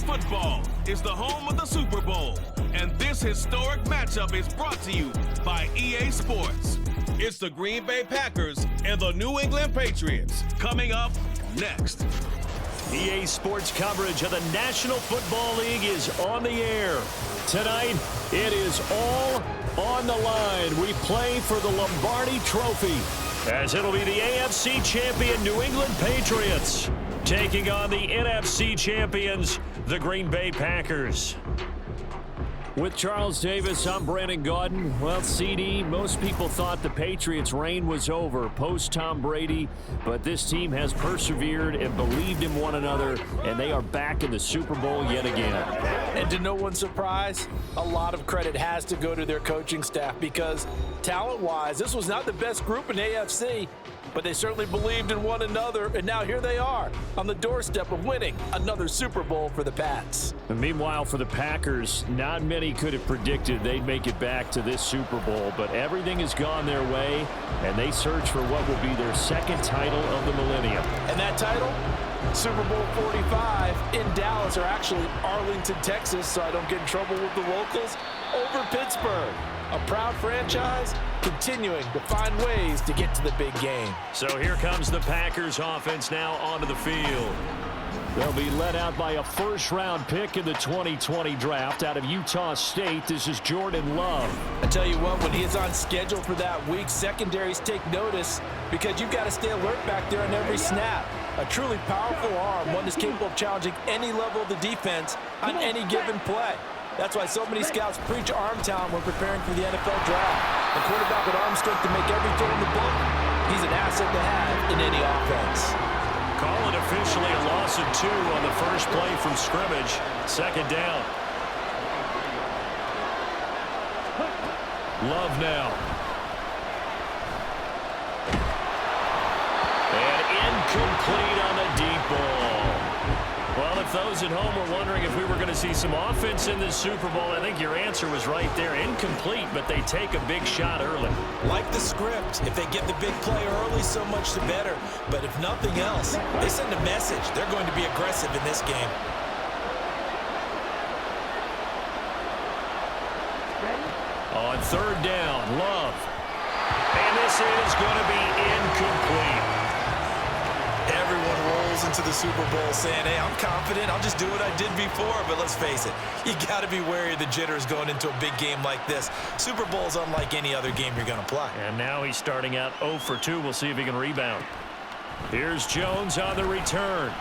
football is the home of the Super Bowl, and this historic matchup is brought to you by EA Sports. It's the Green Bay Packers and the New England Patriots. Coming up next. EA Sports coverage of the National Football League is on the air. Tonight, it is all on the line. We play for the Lombardi Trophy, as it'll be the AFC champion New England Patriots taking on the NFC champions, the Green Bay Packers. With Charles Davis, I'm Brandon Gaudin. Well, CD, most people thought the Patriots' reign was over post-Tom Brady, but this team has persevered and believed in one another, and they are back in the Super Bowl yet again. And to no one's surprise, a lot of credit has to go to their coaching staff because talent-wise, this was not the best group in AFC, but they certainly believed in one another, and now here they are on the doorstep of winning another Super Bowl for the Pats. And meanwhile, for the Packers, not many could have predicted they'd make it back to this Super Bowl, but everything has gone their way, and they search for what will be their second title of the millennium. And that title? Super Bowl 45 in Dallas, or actually Arlington, Texas, so I don't get in trouble with the locals, over Pittsburgh. A proud franchise continuing to find ways to get to the big game. So here comes the Packers offense now onto the field. They'll be led out by a first-round pick in the 2020 draft out of Utah State. This is Jordan Love. I tell you what, when he is on schedule for that week, secondaries take notice because you've got to stay alert back there on every snap. A truly powerful arm, one that's capable of challenging any level of the defense on any given play. That's why so many scouts preach arm talent when preparing for the NFL draft. A quarterback with arm strength to make every throw in the book, he's an asset to have in any offense. Call it officially a loss of 2 on the first play from scrimmage. Second down. Love now. And incomplete on the deep ball. Well, if those at home were wondering if we were going to see some offense in this Super Bowl, I think your answer was right there. Incomplete, but they take a big shot early. Like the script, if they get the big play early, so much the better. But if nothing else, they send a message. They're going to be aggressive in this game. On third down, Love. And this is going to be incomplete. Everyone rolls into the Super Bowl saying, hey, I'm confident. I'll just do what I did before. But let's face it, you got to be wary of the jitters going into a big game like this. Super Bowl is unlike any other game you're going to play. And now he's starting out 0 for 2. We'll see if he can rebound. Here's Jones on the return.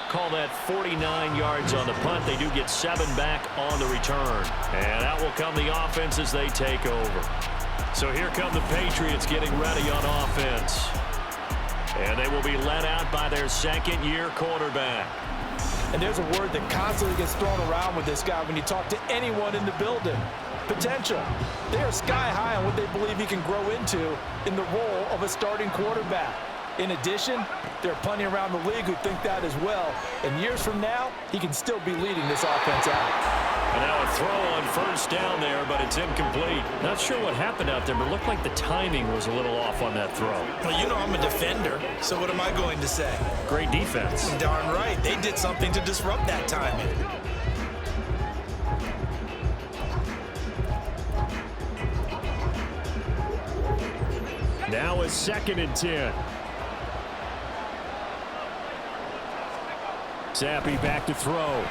Call that 49 yards on the punt. They do get 7 back on the return. And out will come the offense as they take over. So here come the Patriots getting ready on offense. And they will be led out by their second-year quarterback. And there's a word that constantly gets thrown around with this guy when you talk to anyone in the building. Potential. They are sky high on what they believe he can grow into in the role of a starting quarterback. In addition, there are plenty around the league who think that as well. And years from now, he can still be leading this offense out. And now a throw on first down there, but it's incomplete. Not sure what happened out there, but it looked like the timing was a little off on that throw. Well, you know I'm a defender, so what am I going to say? Great defense. Darn right. They did something to disrupt that timing. Now a 2nd and 10. Zappi back to throw.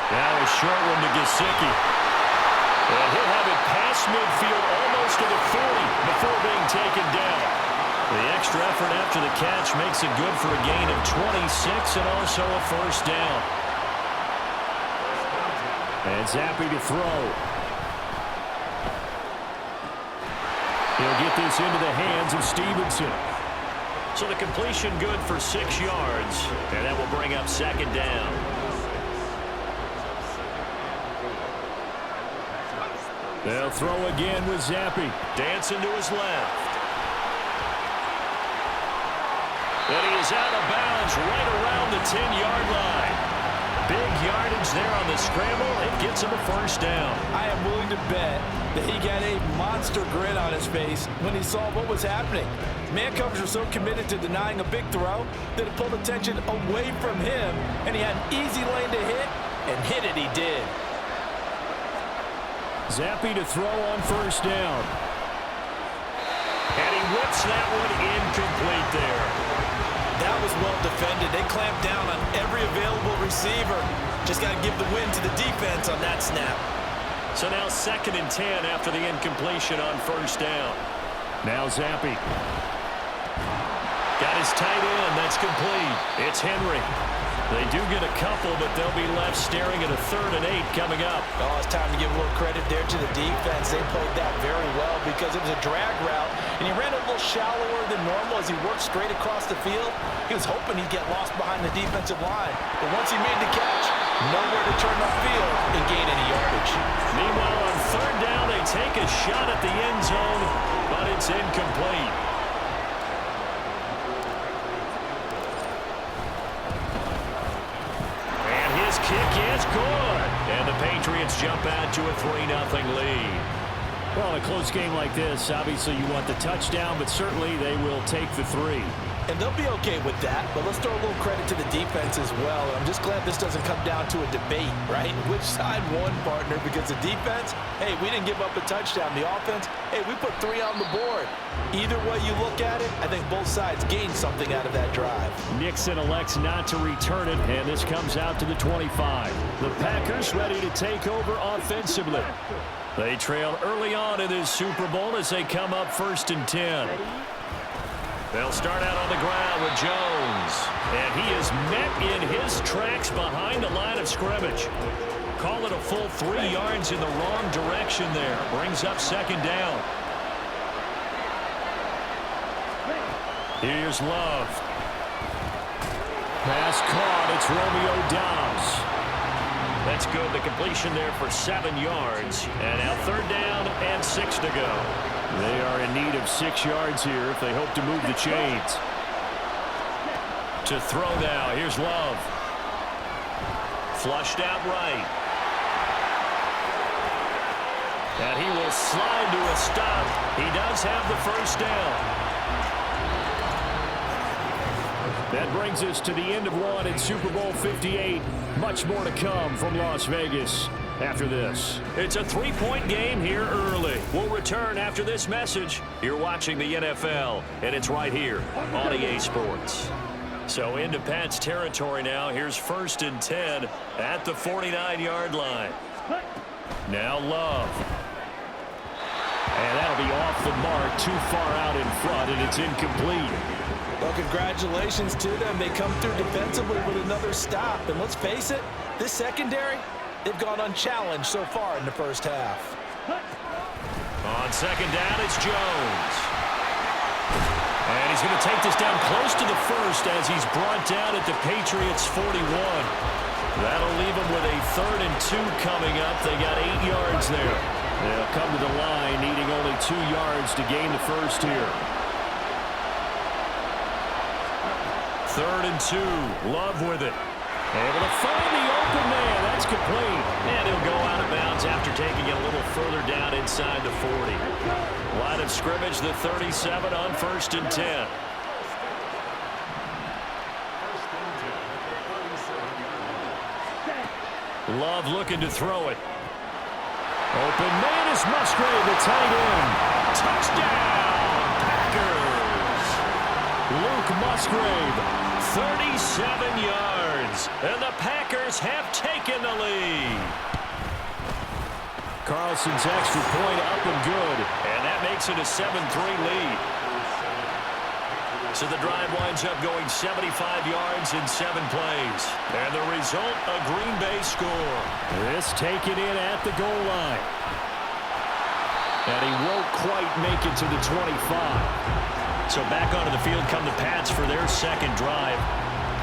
Now a short one to Gesicki. And he'll have it past midfield almost to the 40 before being taken down. The extra effort after the catch makes it good for a gain of 26 and also a first down. And Zappi to throw. He'll get this into the hands of Stevenson. So the completion good for 6 yards. And that will bring up 2nd down. They'll throw again with Zappi. Dancing to his left. And he is out of bounds right around the 10-yard line. Big yardage there on the scramble. It gets him a first down. I am willing to bet that he got a monster grin on his face when he saw what was happening. Man coverage were so committed to denying a big throw that it pulled attention away from him, and he had an easy lane to hit, and hit it he did. Zappe to throw on first down. And he whips that one incomplete there. That was well defended. They clamped down on every available receiver. Just got to give the win to the defense on that snap. So now 2nd and 10 after the incompletion on first down. Now Zappe. Got his tight end. That's complete. It's Henry. They do get a couple, but they'll be left staring at a 3rd and 8 coming up. Oh, it's time to give a little credit there to the defense. They played that very well because it was a drag route, and he ran a little shallower than normal as he worked straight across the field. He was hoping he'd get lost behind the defensive line, but once he made the catch, nowhere to turn upfield and gain any yardage. Meanwhile, on 3rd down, they take a shot at the end zone, but it's incomplete. Kick is good. And the Patriots jump out to a 3-0 lead. Well, in a close game like this, obviously you want the touchdown, but certainly they will take the 3. And they'll be okay with that, but let's throw a little credit to the defense as well. I'm just glad this doesn't come down to a debate, right? Which side won, partner? Because the defense, hey, we didn't give up a touchdown. The offense, hey, we put 3 on the board. Either way you look at it, I think both sides gained something out of that drive. Nixon elects not to return it, and this comes out to the 25. The Packers ready to take over offensively. They trail early on in this Super Bowl as they come up 1st and 10. They'll start out on the ground with Jones. And he is met in his tracks behind the line of scrimmage. Call it a full 3 yards in the wrong direction there. Brings up 2nd down. Here's Love. Pass caught. It's Romeo Doubs. That's good. The completion there for 7 yards. And now 3rd down and 6 to go. They are in need of 6 yards here if they hope to move the chains. To throw now. Here's Love. Flushed out right. And he will slide to a stop. He does have the first down. That brings us to the end of 1 in Super Bowl 58. Much more to come from Las Vegas after this. It's a 3-point game here early. We'll return after this message. You're watching the NFL, and it's right here on EA Sports. So into Pat's territory now. Here's 1st and 10 at the 49-yard line. Now Love. And that'll be off the mark, too far out in front, and it's incomplete. Well, congratulations to them. They come through defensively with another stop. And let's face it, this secondary, they've gone unchallenged so far in the first half. On 2nd down, it's Jones. And he's going to take this down close to the 1st as he's brought down at the Patriots' 41. That'll leave them with a 3rd and 2 coming up. They got 8 yards there. They'll come to the line needing only 2 yards to gain the first here. 3rd and 2. Love with it. Able to find the open man. That's complete. And he'll go out of bounds after taking it a little further down inside the 40. Line of scrimmage, the 37 on 1st and 10. Love looking to throw it. Open man is Musgrave, the tight end. Touchdown, Packers. Luke Musgrave. 37 yards, and the Packers have taken the lead. Carlson's extra point up and good, and that makes it a 7-3 lead. So the drive winds up going 75 yards in 7 plays. And the result, a Green Bay score. This taken in at the goal line. And he won't quite make it to the 25. So back onto the field come the Pats for their 2nd drive.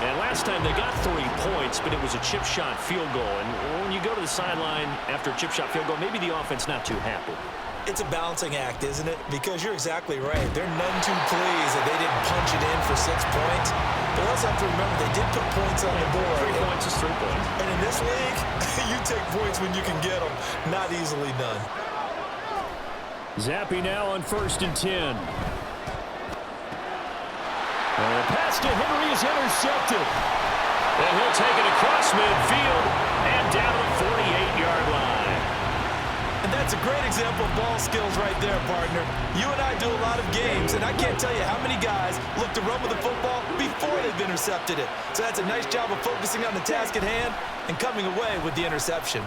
And last time they got 3 points, but it was a chip shot field goal. And when you go to the sideline after a chip shot field goal, maybe the offense not too happy. It's a balancing act, isn't it? Because you're exactly right. They're none too pleased that they didn't punch it in for 6 points. But let's also have to remember they did put points on the board. 3 points is 3 points. And in this league, you take points when you can get them. Not easily done. Zappe now on 1st and 10. The pass to Henry is intercepted. And he'll take it across midfield and down to the 48-yard line. And that's a great example of ball skills right there, partner. You and I do a lot of games, and I can't tell you how many guys look to run with the football before they've intercepted it. So that's a nice job of focusing on the task at hand and coming away with the interception.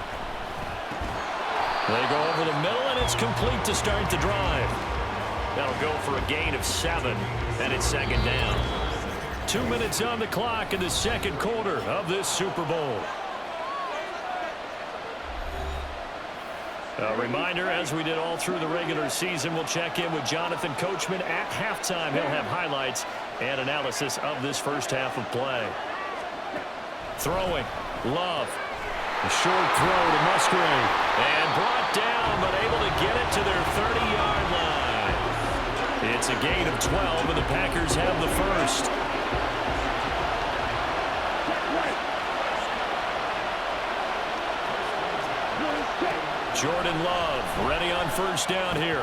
They go over the middle, and it's complete to start the drive. That'll go for a gain of 7, and it's 2nd down. 2 minutes on the clock in the 2nd quarter of this Super Bowl. A reminder, as we did all through the regular season, we'll check in with Jonathan Coachman at halftime. He'll have highlights and analysis of this first half of play. Throwing, Love. A short throw to Musgrave. And brought down, but able to get it to their 30-yard line. It's a gain of 12, and the Packers have the first. Jordan Love ready on 1st down here.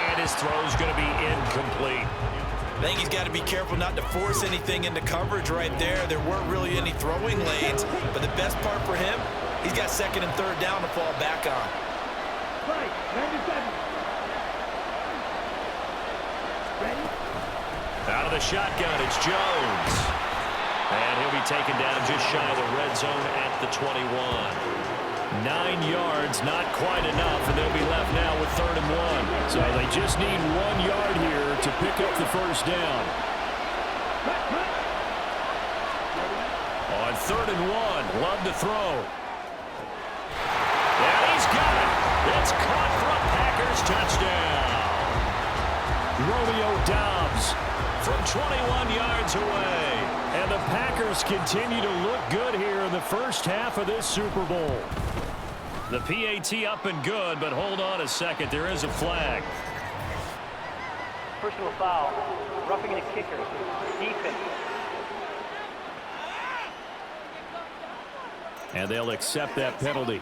And his throw's going to be incomplete. I think he's got to be careful not to force anything into coverage right there. There weren't really any throwing lanes, but the best part for him, he's got 2nd and 3rd down to fall back on. Out of the shotgun, it's Jones. And he'll be taken down just shy of the red zone at the 21. 9 yards, not quite enough, and they'll be left now with 3rd and 1. So they just need 1 yard here to pick up the first down. On 3rd and 1, Love to throw. And he's got it. It's caught for a Packers touchdown. Romeo Doubs from 21 yards away. And the Packers continue to look good here in the first half of this Super Bowl. The PAT up and good, but hold on a second. There is a flag. Personal foul. Roughing the kicker. Defense. And they'll accept that penalty.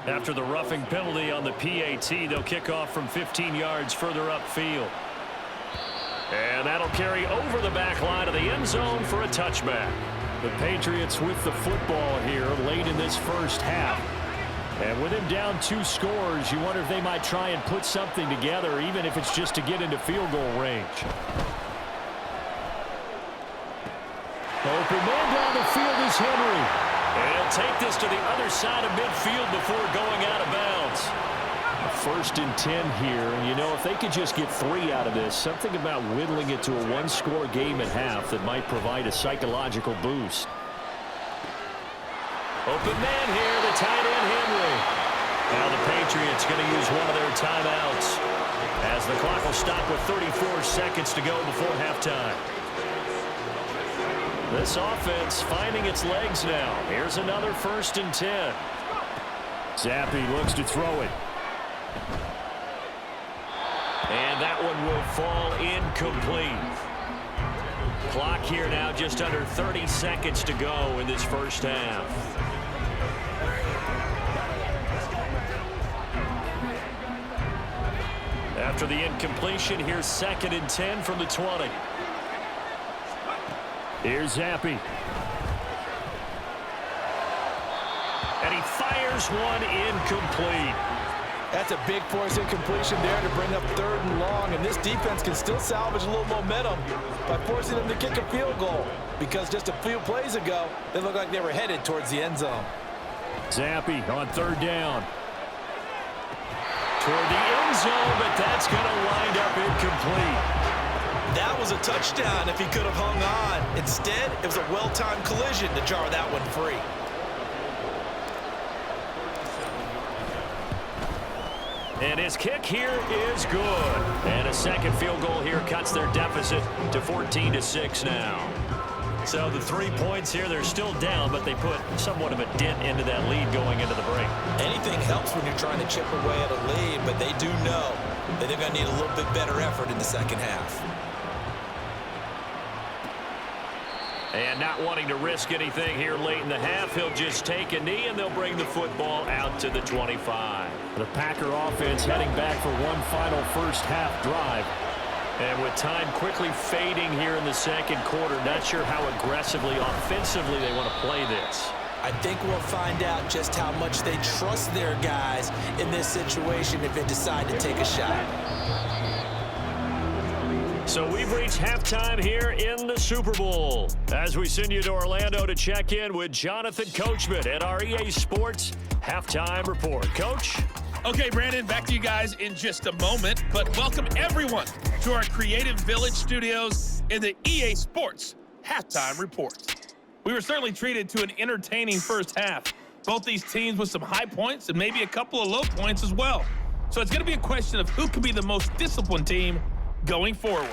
After the roughing penalty on the PAT, they'll kick off from 15 yards further upfield. And that'll carry over the back line of the end zone for a touchback. The Patriots with the football here late in this first half. And with him down 2 scores, you wonder if they might try and put something together, even if it's just to get into field goal range. Open man down the field is Henry. And he'll take this to the other side of midfield before going out of bounds. 1st and 10 here. And, you know, if they could just get 3 out of this, something about whittling it to a 1-score game at half that might provide a psychological boost. Open man here, the tight end Henry. Now the Patriots going to use one of their timeouts as the clock will stop with 34 seconds to go before halftime. This offense finding its legs now. Here's another 1st and 10. Zappe looks to throw it. And that one will fall incomplete. Clock here now just under 30 seconds to go in this first half. After the incompletion, here's 2nd and 10 from the 20. Here's Zappe. And he fires one incomplete. That's a big force incompletion there to bring up 3rd and long, and this defense can still salvage a little momentum by forcing them to kick a field goal, because just a few plays ago, they looked like they were headed towards the end zone. Zappe on 3rd down. Toward the end zone, but that's going to wind up incomplete. That was a touchdown if he could have hung on. Instead, it was a well-timed collision to jar that one free. And his kick here is good. And a second field goal here cuts their deficit to 14-6 now. So the 3 points here, they're still down, but they put somewhat of a dent into that lead going into the break. Anything helps when you're trying to chip away at a lead, but they do know that they're going to need a little bit better effort in the second half. And not wanting to risk anything here late in the half, he'll just take a knee, and they'll bring the football out to the 25. The Packer offense heading back for one final first-half drive. And with time quickly fading here in the second quarter, not sure how aggressively, offensively they want to play this. I think we'll find out just how much they trust their guys in this situation if they decide to take a shot. So we've reached halftime here in the Super Bowl. As we send you to Orlando to check in with Jonathan Coachman at our EA Sports Halftime Report. Coach? Okay, Brandon, back to you guys in just a moment, but welcome everyone to our Creative Village studios in the EA Sports Halftime Report. We were certainly treated to an entertaining first half. Both these teams with some high points and maybe a couple of low points as well. So it's going to be a question of who can be the most disciplined team going forward.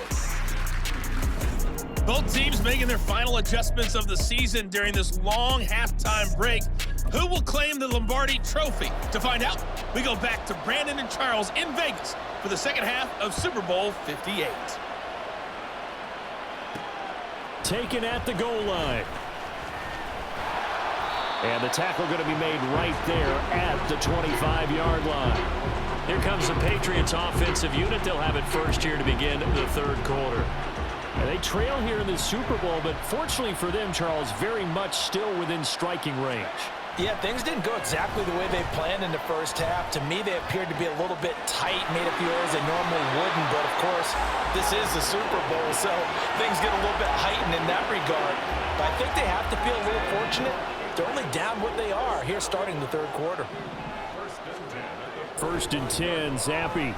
Both teams making their final adjustments of the season during this long halftime break. Who will claim the Lombardi Trophy? To find out, we go back to Brandon and Charles in Vegas for the second half of Super Bowl 58. Taken at the goal line. And the tackle going to be made right there at the 25-yard line. Here comes the Patriots offensive unit. They'll have it first here to begin the third quarter. And they trail here in the Super Bowl, but fortunately for them, Charles, very much still within striking range. Yeah, things didn't go exactly the way they planned in the first half. To me, they appeared to be a little bit tight, made a few errors they normally wouldn't. But, of course, this is the Super Bowl, so things get a little bit heightened in that regard. But I think they have to feel a little fortunate. They're only down what they are here starting the third quarter. First and 10, Zappi.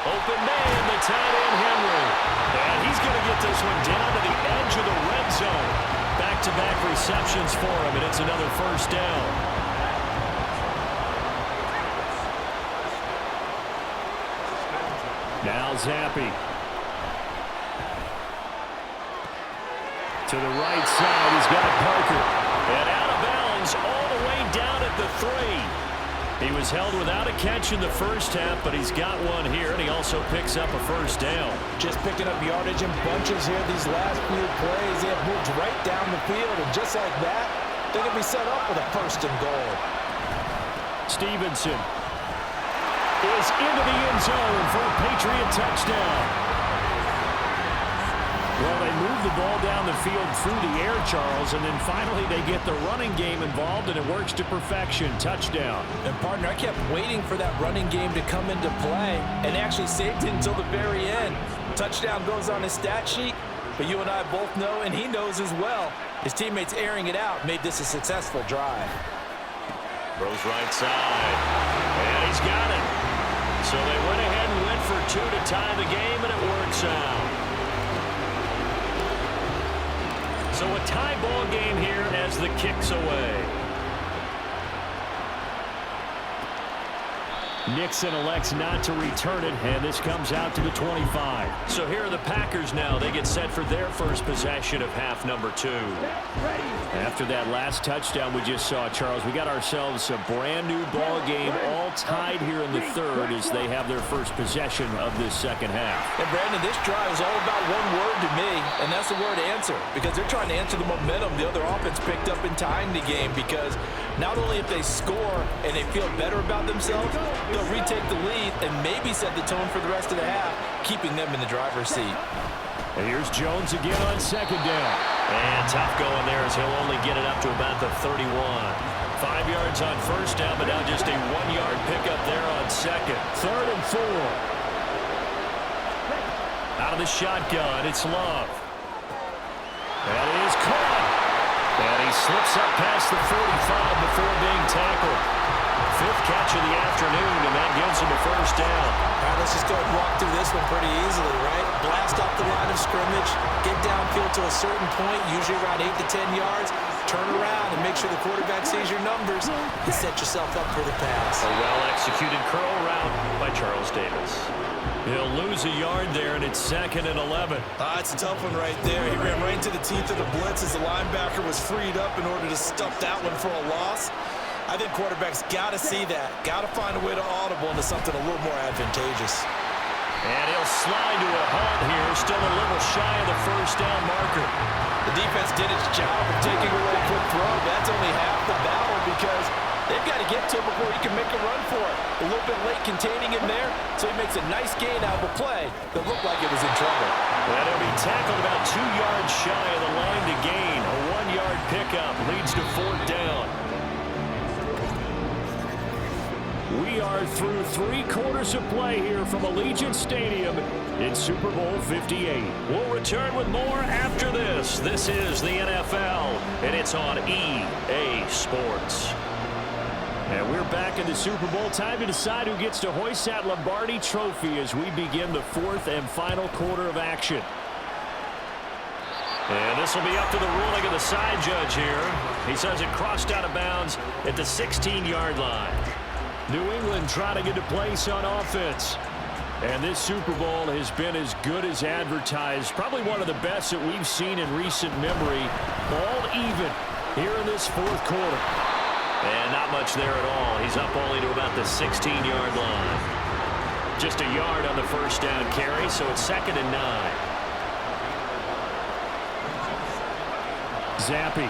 Open man, the tight end, Henry. And he's going to get this one down to the edge of the red zone. Back-to-back receptions for him, and it's another first down. Now Zappi. To the right side, he's got Parker. And out of bounds all the way down at the 3. He was held without a catch in the first half, but he's got one here, and he also picks up a first down. Just picking up yardage in bunches here these last few plays. They have moved right down the field, and just like that, they're going to be set up with a first and goal. Stevenson is into the end zone for a Patriot touchdown. Well, they move the ball down the field through the air, Charles, and then finally they get the running game involved, and it works to perfection. Touchdown. And, partner, I kept waiting for that running game to come into play and actually saved it until the very end. Touchdown goes on his stat sheet, but you and I both know, and he knows as well, his teammates airing it out made this a successful drive. Throws right side, and he's got it. So they went ahead and went for 2 to tie the game, and it works out. So a tie ball game here as the kick's away. Nixon elects not to return it, and this comes out to the 25. So here are the Packers now. They get set for their first possession of half number 2. After that last touchdown we just saw, Charles, we got ourselves a brand new ball game, all tied here in the third as they have their first possession of this second half. And Brandon, this drive is all about one word to me, and that's the word answer, because they're trying to answer the momentum the other offense picked up in tying the game, because not only if they score and they feel better about themselves, they'll retake the lead and maybe set the tone for the rest of the half, keeping them in the driver's seat. And here's Jones again on second down. And tough going there as he'll only get it up to about the 31. 5 yards on first down, but now just a 1-yard pickup there on second. 3rd and 4. Out of the shotgun, it's Love. And it is caught. And he slips up past the 45 before being tackled. 5th catch of the afternoon, and that gives him a first down. All right, let's just go and walk through this one pretty easily, right? Blast off the line of scrimmage, get downfield to a certain point, usually around 8 to 10 yards, turn around and make sure the quarterback sees your numbers and set yourself up for the pass. A well-executed curl route by Charles Davis. He'll lose a yard there, and it's 2nd and 11. It's a tough one right there. He ran right into the teeth of the blitz as the linebacker was freed up in order to stuff that one for a loss. I think quarterbacks got to see that. Got to find a way to audible into something a little more advantageous. And he'll slide to a halt here, still a little shy of the first down marker. The defense did its job of taking away a quick throw. That's only half the battle because they've got to get to him before he can make a run for it. A little bit late containing him there, so he makes a nice gain out of a play that looked like it was in trouble. And he'll be tackled about 2 yards shy of the line to gain. A 1-yard pickup leads to 4th down. We are through 3 quarters of play here from Allegiant Stadium in Super Bowl 58. We'll return with more after this. This is the NFL, and it's on EA Sports. And we're back in the Super Bowl. Time to decide who gets to hoist that Lombardi trophy as we begin the 4th and final quarter of action. And this will be up to the ruling of the side judge here. He says it crossed out of bounds at the 16-yard line. New England trying to get a place on offense. And this Super Bowl has been as good as advertised. Probably one of the best that we've seen in recent memory. All even here in this 4th quarter. And not much there at all. He's up only to about the 16-yard line. Just a yard on the first down carry, so it's 2nd and 9. Zappi.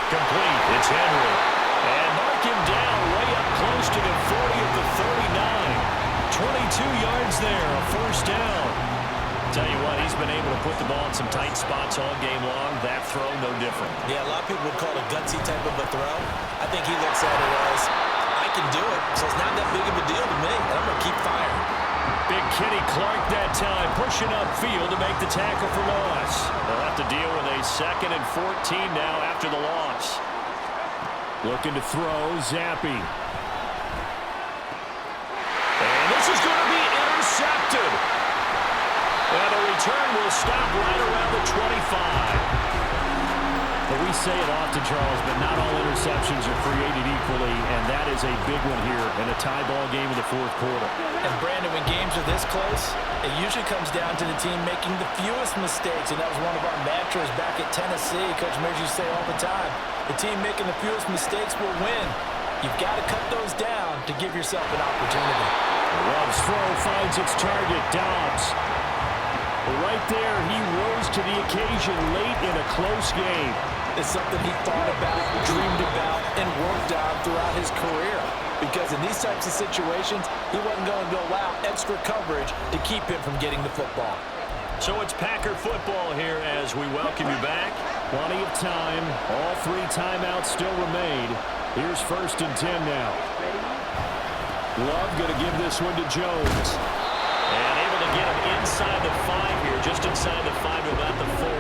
Complete. It's Henry. And mark him down way up close to the 40 at the 39. 22 yards there, a first down. Tell you what, he's been able to put the ball in some tight spots all game long. That throw, no different. Yeah, a lot of people would call it a gutsy type of a throw. I think he looks at it as, I can do it, so it's not that big of a deal to me, and I'm going to keep firing. Big Kenny Clark that time, pushing upfield to make the tackle for loss. They'll have to deal with a 2nd and 14 now after the loss. Looking to throw, Zappi. And this is going to be intercepted. And the return will stop right around the 25. But we say it often, Charles, but not all interceptions are created equally, and that is a big one here in a tie ball game in the 4th quarter. And Brandon, when games are this close, it usually comes down to the team making the fewest mistakes, and that was one of our mantras back at Tennessee. Coach Mears used to say all the time, the team making the fewest mistakes will win. You've got to cut those down to give yourself an opportunity. Love's throw finds its target, Dobbs. Right there, he rose to the occasion late in a close game. It's something he thought about, dreamed about, and worked on throughout his career. Because in these types of situations, he wasn't going to allow extra coverage to keep him from getting the football. So it's Packer football here as we welcome you back. Plenty of time. All 3 timeouts still remain. Here's 1st and 10 now. Love going to give this one to Jones. And able to get him inside the 5 here, just inside the 5 to about the 4.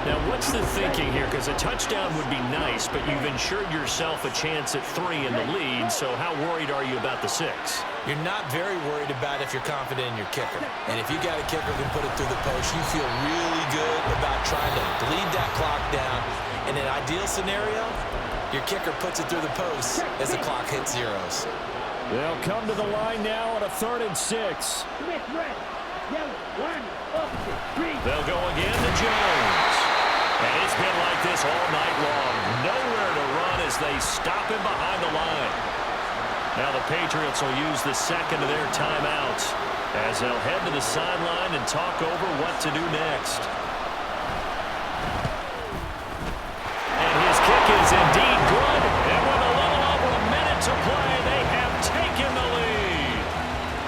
Now, what's the thinking here? Because a touchdown would be nice, but you've ensured yourself a chance at 3 in the lead, so how worried are you about the 6? You're not very worried about if you're confident in your kicker. And if you got a kicker who can put it through the post, you feel really good about trying to bleed that clock down. In an ideal scenario, your kicker puts it through the post as the clock hits zeros. They'll come to the line now on a 3rd and 6. They'll go again to Jones. And it's been like this all night long. Nowhere to run as they stop him behind the line. Now the Patriots will use the 2nd of their timeouts as they'll head to the sideline and talk over what to do next. And his kick is indeed good. And with a little over a minute to play, they have taken the lead.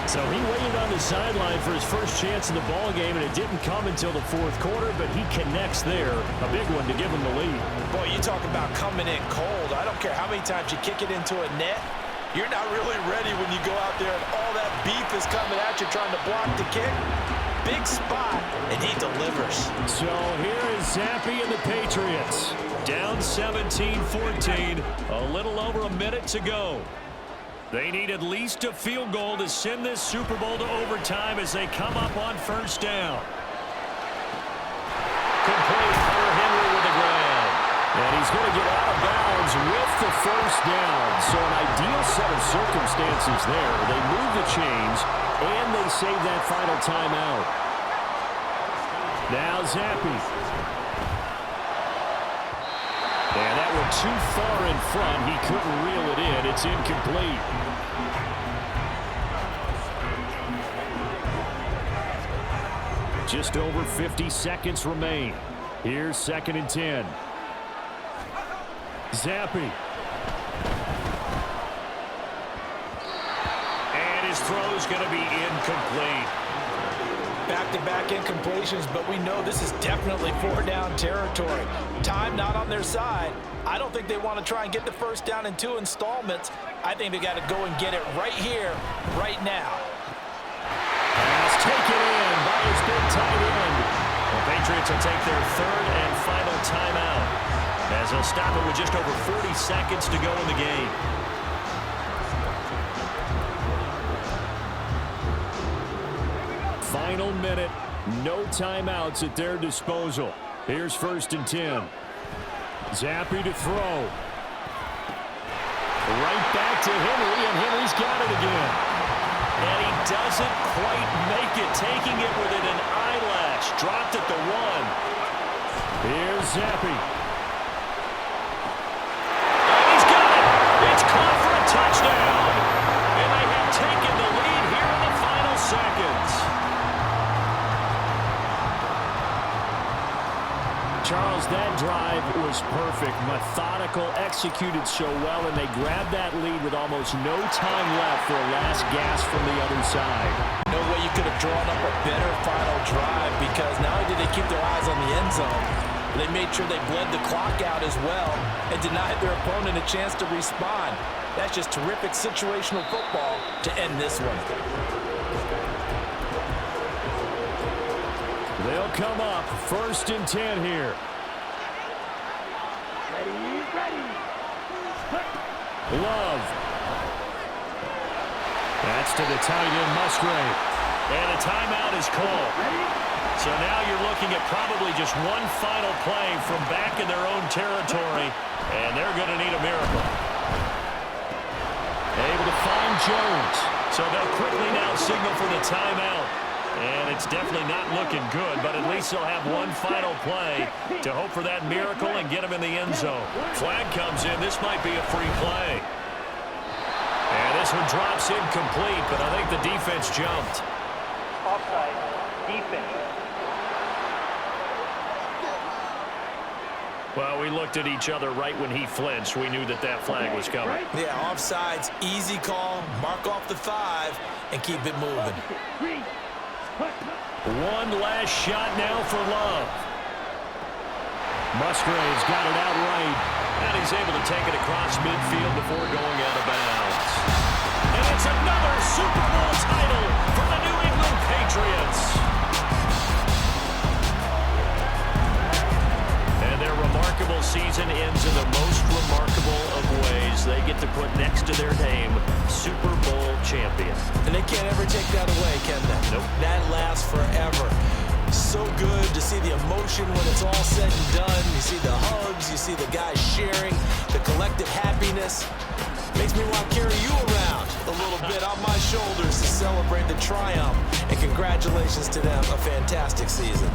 So he waited on the sideline for his first chance in the ball game, and it didn't come until the 4th quarter, but he connects there. A big one to give him the lead. Boy, you talk about coming in cold. I don't care how many times you kick it into a net. You're not really ready when you go out there and all that beef is coming at you trying to block the kick. Big spot, and he delivers. So here is Zappi and the Patriots. Down 17-14, a little over a minute to go. They need at least a field goal to send this Super Bowl to overtime as they come up on 1st down. Complete for Henry with the grab. And he's he's going to get out of bounds with the first down. So an ideal set of circumstances there. They move the chains, and they save that final timeout. Now Zappi. And that one too far in front. He couldn't reel it in. It's incomplete. Just over 50 seconds remain. Here's 2nd and 10. Zappi. And his throw is going to be incomplete. Back-to-back incompletions, but we know this is definitely 4-down territory. Time not on their side. I don't think they want to try and get the first down in 2 installments. I think they got to go and get it right here, right now. Pass taken in by his big tight end. The Patriots will take their 3rd and final timeout, as they'll stop it with just over 40 seconds to go in the game. Final minute, no timeouts at their disposal. Here's 1st and 10. Zappi to throw. Right back to Henry, and Henry's got it again. And he doesn't quite make it, taking it within an eyelash. Dropped at the 1. Here's Zappi. And he's got it. It's caught for a touchdown. And they have taken the lead here in the final seconds. Charles, that drive was perfect. Methodical, executed so well, and they grabbed that lead with almost no time left for a last gasp from the other side. No way you could have drawn up a better final drive, because not only did they keep their eyes on the end zone, but they made sure they bled the clock out as well and denied their opponent a chance to respond. That's just terrific situational football to end this one. They'll come up 1st and 10 here. Love. That's to the tight end, Musgrave. And a timeout is called. So now you're looking at probably just one final play from back in their own territory, and they're going to need a miracle. Able to find Jones. So they'll quickly now signal for the timeout. And it's definitely not looking good, but at least they'll have one final play to hope for that miracle and get them in the end zone. Flag comes in. This might be a free play. And this one drops incomplete, but I think the defense jumped. Offside. Defense. Well, we looked at each other right when he flinched. We knew that that flag was coming. Yeah, offsides, easy call, mark off the 5, and keep it moving. One last shot now for Love. Musgrave's got it out right. And he's able to take it across midfield before going out of bounds. And it's another Super Bowl title for the New England Patriots. And their remarkable season ends in the most remarkable of ways. They get to put next to their name, Super Bowl champion. And they can't ever take that away, can they? Nope. That lasts forever. So good to see the emotion when it's all said and done. You see the hugs, you see the guys sharing, the collective happiness. Makes me want to carry you around a little bit on my shoulders to celebrate the triumph. And congratulations to them, a fantastic season.